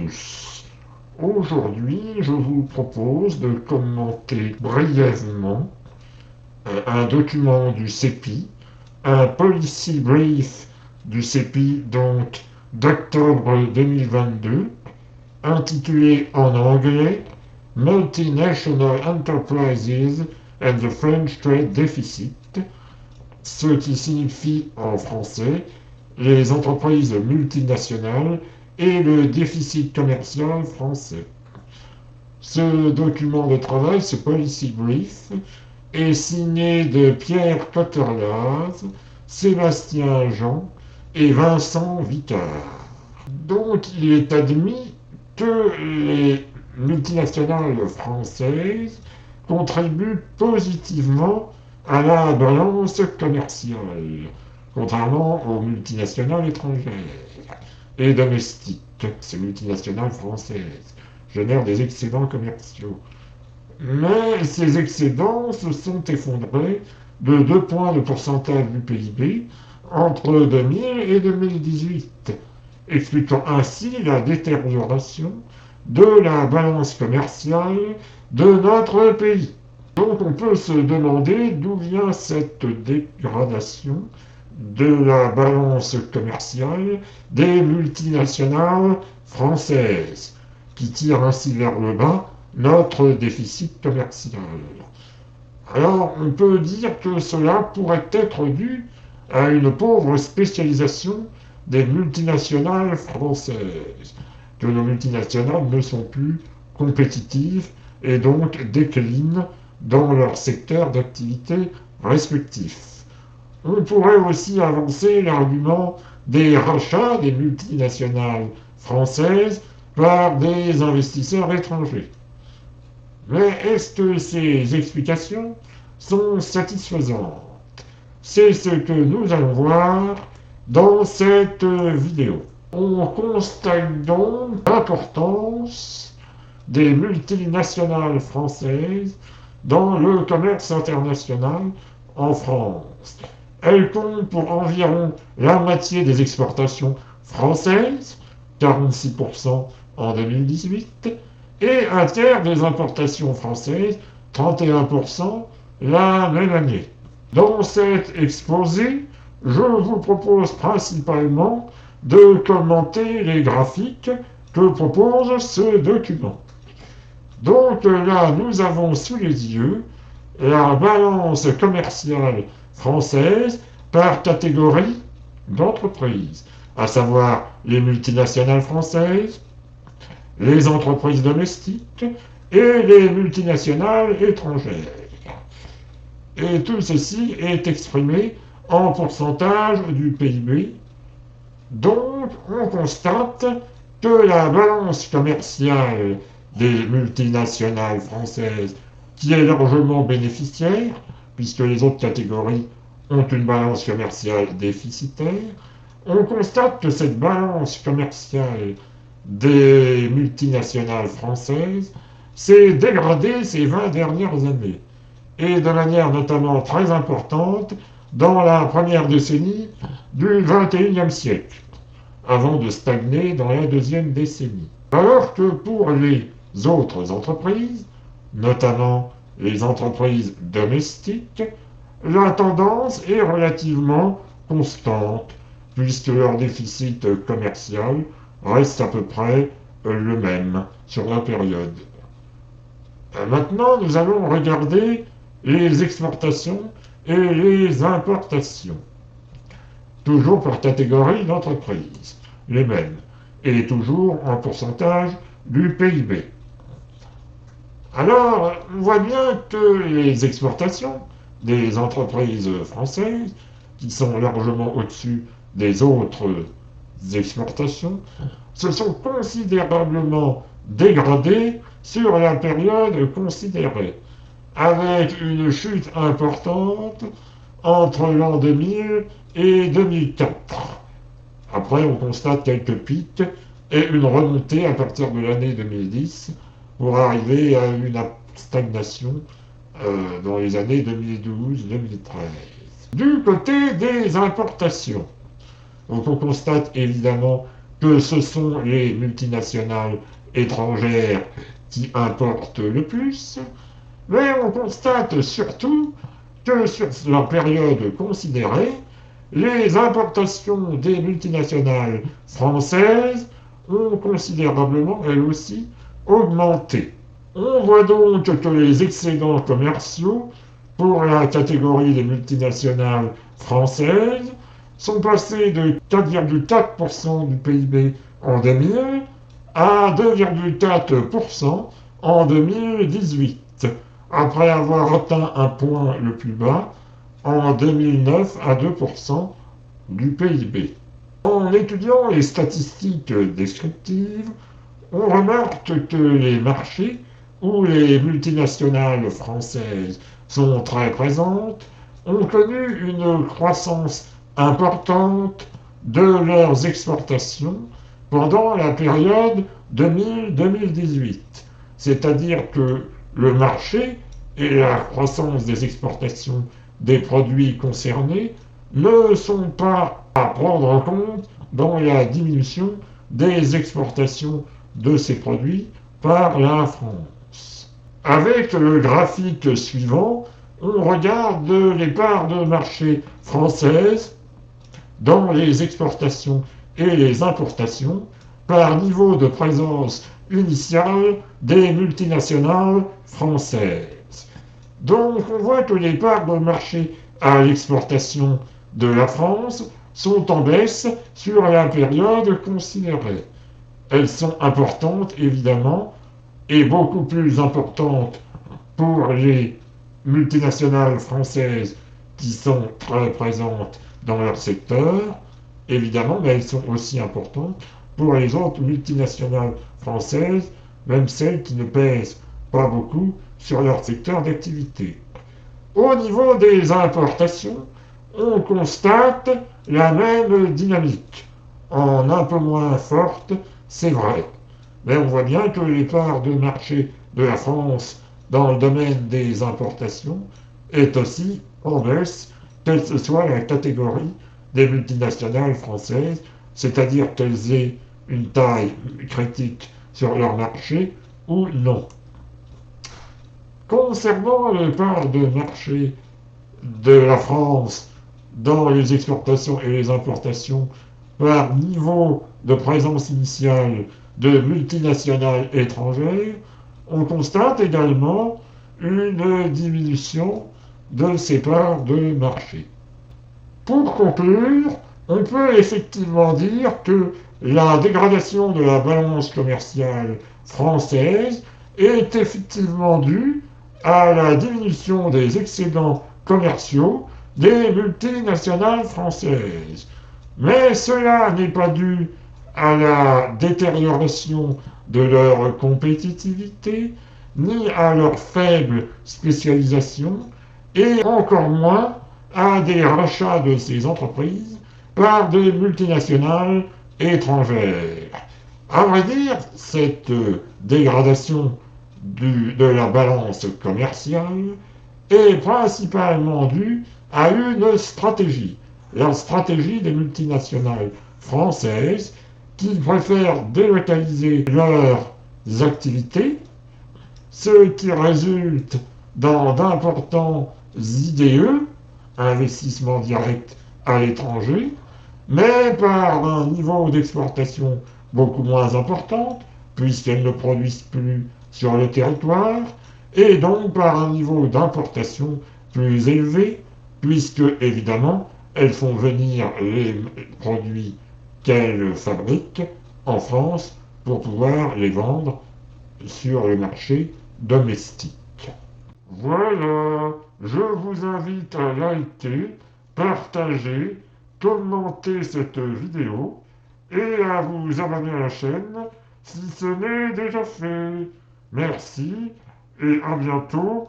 tous. Aujourd'hui, je vous propose de commenter brièvement un document du CEPI, un policy brief du CEPI donc d'octobre 2022, intitulé en anglais Multinational Enterprises and the French Trade Deficit, ce qui signifie en français les entreprises multinationales et le déficit commercial français. Ce document de travail, ce policy brief, est signé de Pierre Cotterlaz, Sébastien Jean et Vincent Vicard. Donc il est admis que les multinationales françaises contribuent positivement à la balance commerciale, contrairement aux multinationales étrangères et domestiques. Ces multinationales françaises génèrent des excédents commerciaux. Mais ces excédents se sont effondrés de 2 points de pourcentage du PIB entre 2000 et 2018, expliquant ainsi la détérioration de la balance commerciale de notre pays. Donc on peut se demander d'où vient cette dégradation de la balance commerciale des multinationales françaises, qui tirent ainsi vers le bas notre déficit commercial. Alors on peut dire que cela pourrait être dû à une pauvre spécialisation des multinationales françaises, que nos multinationales ne sont plus compétitives et donc déclinent dans leur secteur d'activité respectif. On pourrait aussi avancer l'argument des rachats des multinationales françaises par des investisseurs étrangers. Mais est-ce que ces explications sont satisfaisantes? C'est ce que nous allons voir dans cette vidéo. On constate donc l'importance des multinationales françaises dans le commerce international en France. Elles comptent pour environ la moitié des exportations françaises, 46% en 2018, et un tiers des importations françaises, 31% la même année. Dans cet exposé, je vous propose principalement de commenter les graphiques que propose ce document. Donc là, nous avons sous les yeux la balance commerciale française par catégorie d'entreprises, à savoir les multinationales françaises, les entreprises domestiques et les multinationales étrangères. Et tout ceci est exprimé en pourcentage du PIB. Donc, on constate que la balance commerciale des multinationales françaises, qui est largement bénéficiaire, puisque les autres catégories ont une balance commerciale déficitaire, on constate que cette balance commerciale des multinationales françaises s'est dégradée ces 20 dernières années, et de manière notamment très importante dans la première décennie du XXIe siècle, avant de stagner dans la deuxième décennie. Alors que pour les autres entreprises, notamment les entreprises domestiques, la tendance est relativement constante, puisque leur déficit commercial reste à peu près le même sur la période. Maintenant, nous allons regarder les exportations et les importations. Toujours par catégorie d'entreprises, les mêmes, et toujours en pourcentage du PIB. Alors, on voit bien que les exportations des entreprises françaises, qui sont largement au-dessus des autres exportations, se sont considérablement dégradées sur la période considérée, avec une chute importante entre l'an 2000 et 2004. Après, on constate quelques pics et une remontée à partir de l'année 2010 pour arriver à une stagnation dans les années 2012-2013. Du côté des importations, donc on constate évidemment que ce sont les multinationales étrangères qui importent le plus, mais on constate surtout que sur la période considérée, les importations des multinationales françaises ont considérablement, elles aussi, augmenté. On voit donc que les excédents commerciaux pour la catégorie des multinationales françaises sont passés de 4,4% du PIB en 2000 à 2,4% en 2018, après avoir atteint un point le plus bas en 2009 à 2% du PIB. En étudiant les statistiques descriptives, on remarque que les marchés où les multinationales françaises sont très présentes ont connu une croissance importante de leurs exportations pendant la période 2000-2018. C'est-à-dire que le marché et la croissance des exportations des produits concernés ne sont pas à prendre en compte dans la diminution des exportations de ces produits par la France. Avec le graphique suivant, on regarde les parts de marché françaises dans les exportations et les importations par niveau de présence initiale des multinationales françaises. Donc on voit que les parts de marché à l'exportation de la France sont en baisse sur la période considérée. Elles sont importantes évidemment et beaucoup plus importantes pour les multinationales françaises qui sont très présentes dans leur secteur, évidemment, mais elles sont aussi importantes pour les autres multinationales françaises, même celles qui ne pèsent pas beaucoup sur leur secteur d'activité. Au niveau des importations, on constate la même dynamique, en un peu moins forte, c'est vrai. Mais on voit bien que les parts de marché de la France dans le domaine des importations est aussi en baisse, quelle que soit la catégorie des multinationales françaises, c'est-à-dire qu'elles aient une taille critique sur leur marché ou non. Concernant les parts de marché de la France dans les exportations et les importations par niveau de présence initiale de multinationales étrangères, on constate également une diminution de ces parts de marché. Pour conclure, on peut effectivement dire que la dégradation de la balance commerciale française est effectivement due à la diminution des excédents commerciaux des multinationales françaises. Mais cela n'est pas dû à la détérioration de leur compétitivité, ni à leur faible spécialisation, et encore moins à des rachats de ces entreprises par des multinationales étrangères. À vrai dire, cette dégradation de la balance commerciale est principalement due à une stratégie, la stratégie des multinationales françaises qui préfèrent délocaliser leurs activités, ce qui résulte dans d'importants IDE, investissements directs à l'étranger, mais par un niveau d'exportation beaucoup moins important, puisqu'elles ne produisent plus sur le territoire, et donc par un niveau d'importation plus élevé, puisque évidemment elles font venir les produits qu'elles fabriquent en France pour pouvoir les vendre sur le marché domestique. Voilà, je vous invite à liker, partager, commenter cette vidéo et à vous abonner à la chaîne si ce n'est déjà fait. Merci et à bientôt